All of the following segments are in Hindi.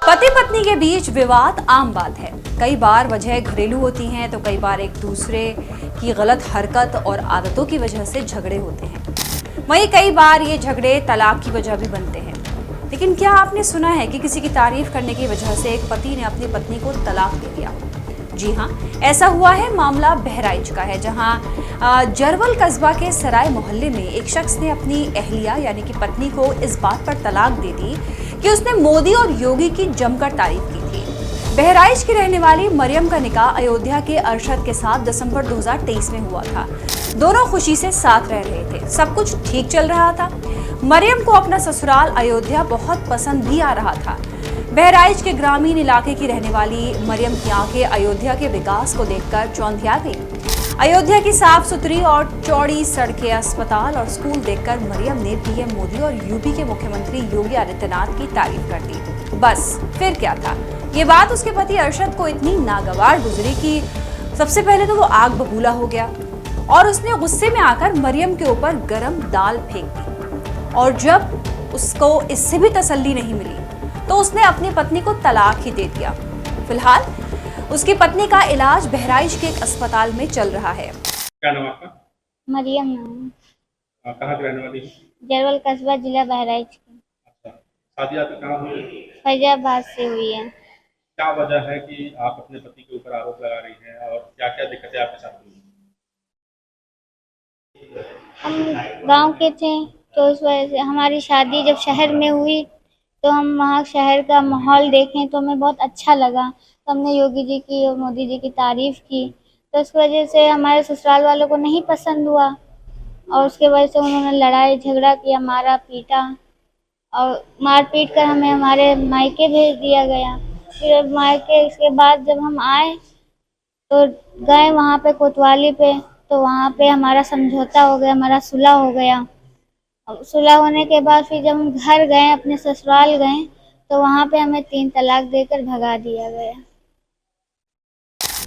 पति पत्नी के बीच विवाद आम बात है। कई बार वजह घरेलू होती हैं तो कई बार एक दूसरे की गलत हरकत और आदतों की वजह से झगड़े होते हैं। वहीं कई बार ये झगड़े तलाक की वजह भी बनते हैं। लेकिन क्या आपने सुना है कि किसी की तारीफ करने की वजह से एक पति ने अपनी पत्नी को तलाक दे दिया? जी हाँ, ऐसा हुआ है। मामला बहराइच का है, जहां जरवल कस्बा के सराय मोहल्ले में एक शख्स ने अपनी अहलिया यानी कि पत्नी को इस बात पर तलाक दे दी कि उसने मोदी और योगी की जमकर तारीफ की थी। बहराइच की रहने वाली मरियम का निकाह अयोध्या के अरशद के साथ दिसंबर 2023 में हुआ था। दोनों खुशी से साथ रह रहे थे, सब कुछ ठीक चल रहा था। मरियम को अपना ससुराल अयोध्या बहुत पसंद भी आ रहा था। बहराइच के ग्रामीण इलाके की रहने वाली मरियम की आंखें अयोध्या के विकास को देखकर चौंधिया गई। अयोध्या की साफ सुथरी और चौड़ी सड़कें, अस्पताल और स्कूल देखकर मरियम ने पीएम मोदी और यूपी के मुख्यमंत्री योगी आदित्यनाथ की तारीफ कर दी। बस फिर क्या था, ये बात उसके पति अरशद को इतनी नागवार गुजरी कि सबसे पहले तो वो आग बबूला हो गया और उसने गुस्से में आकर मरियम के ऊपर गरम दाल फेंक दी। और जब उसको इससे भी तसल्ली नहीं मिली तो उसने अपनी पत्नी को तलाक ही दे दिया। फिलहाल उसकी पत्नी का इलाज बहराइच के एक अस्पताल में चल रहा है। क्या नाम आपका? मरियम नाम। कहाँ की रहने वाली है? जरवल कस्बा, जिला बहराइच की। अच्छा, शादी आपकी कहाँ हुई? फैजाबाद से हुई है। क्या वजह है कि आप अपने पति के ऊपर आरोप लगा रही हैं और क्या क्या दिक्कतें आपके साथ हुई? हम गांव के थे तो उस वजह से हमारी शादी जब शहर में हुई तो हम वहाँ शहर का माहौल देखें तो हमें बहुत अच्छा लगा। तो हमने योगी जी की और मोदी जी की तारीफ़ की, तो उस वजह से हमारे ससुराल वालों को नहीं पसंद हुआ और उसके वजह से उन्होंने लड़ाई झगड़ा किया, मारा पीटा और मार पीट कर हमें हमारे मायके भेज दिया गया। फिर मायके इसके बाद जब हम आए तो गए वहाँ पे कोतवाली पे, तो वहाँ पे हमारा समझौता हो गया, हमारा सुलह हो गया। सुलह होने के बाद फिर जब हम घर गए, अपने ससुराल गए, तो वहाँ पे हमें 3 तलाक देकर भगा दिया गया।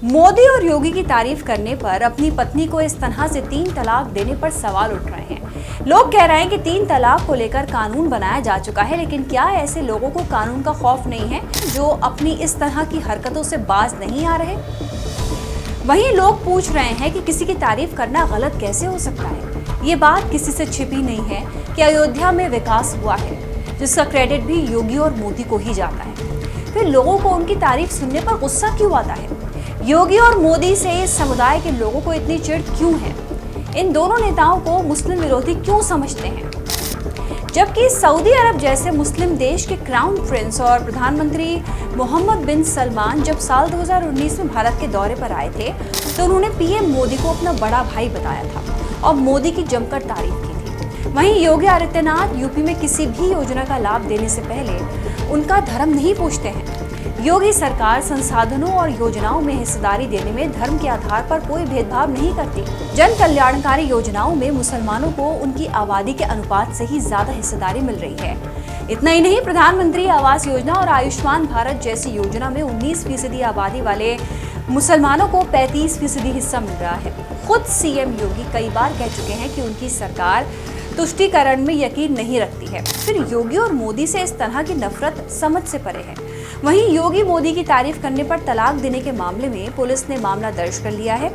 मोदी और योगी की तारीफ करने पर अपनी पत्नी को इस तरह से 3 तलाक देने पर सवाल उठ रहे हैं। लोग कह रहे हैं कि 3 तलाक को लेकर कानून बनाया जा चुका है, लेकिन क्या ऐसे लोगों को कानून का खौफ नहीं है जो अपनी इस तरह की हरकतों से बाज नहीं आ रहे? वहीं लोग पूछ रहे हैं कि किसी की तारीफ करना गलत कैसे हो सकता है। ये बात किसी से छिपी नहीं है कि अयोध्या में विकास हुआ है, जिसका क्रेडिट भी योगी और मोदी को ही जाता है। फिर लोगों को उनकी तारीफ सुनने पर गुस्सा क्यों आता है? योगी और मोदी से इस समुदाय के लोगों को इतनी चिढ़ क्यों है? इन दोनों नेताओं को मुस्लिम विरोधी क्यों समझते हैं? जबकि सऊदी अरब जैसे मुस्लिम देश के क्राउन प्रिंस और प्रधानमंत्री मोहम्मद बिन सलमान जब साल 2019 में भारत के दौरे पर आए थे तो उन्होंने पीएम मोदी को अपना बड़ा भाई बताया था और मोदी की जमकर तारीफ की थी। वहीं योगी आदित्यनाथ यूपी में किसी भी योजना का लाभ देने से पहले उनका धर्म नहीं पूछते हैं। योगी सरकार संसाधनों और योजनाओं में हिस्सेदारी देने में धर्म के आधार पर कोई भेदभाव नहीं करती। जन कल्याणकारी योजनाओं में मुसलमानों को उनकी आबादी के अनुपात से ही ज्यादा हिस्सेदारी मिल रही है। इतना ही नहीं, प्रधानमंत्री आवास योजना और आयुष्मान भारत जैसी योजना में 19% आबादी वाले मुसलमानों को 35% हिस्सा मिल रहा है। खुद सीएम योगी कई बार कह चुके हैं कि उनकी सरकार तुष्टीकरण में यकीन नहीं रखती है। फिर योगी और मोदी से इस तरह की नफरत समझ से परे है। वहीं योगी मोदी की तारीफ करने पर तलाक देने के मामले में पुलिस ने मामला दर्ज कर लिया है।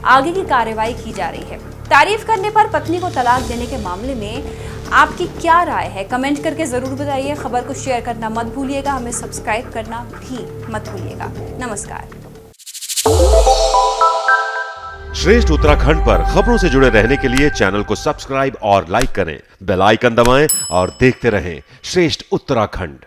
आगे की कार्रवाई की जा रही है। तारीफ करने पर पत्नी को तलाक देने के मामले में आपकी क्या राय है? कमेंट करके जरूर बताइए। खबर को शेयर करना मत भूलिएगा, हमें सब्सक्राइब करना भी मत भूलिएगा। नमस्कार। श्रेष्ठ उत्तराखंड पर खबरों से जुड़े रहने के लिए चैनल को सब्सक्राइब और लाइक करें, बेल आइकन दबाएं और देखते रहें श्रेष्ठ उत्तराखंड।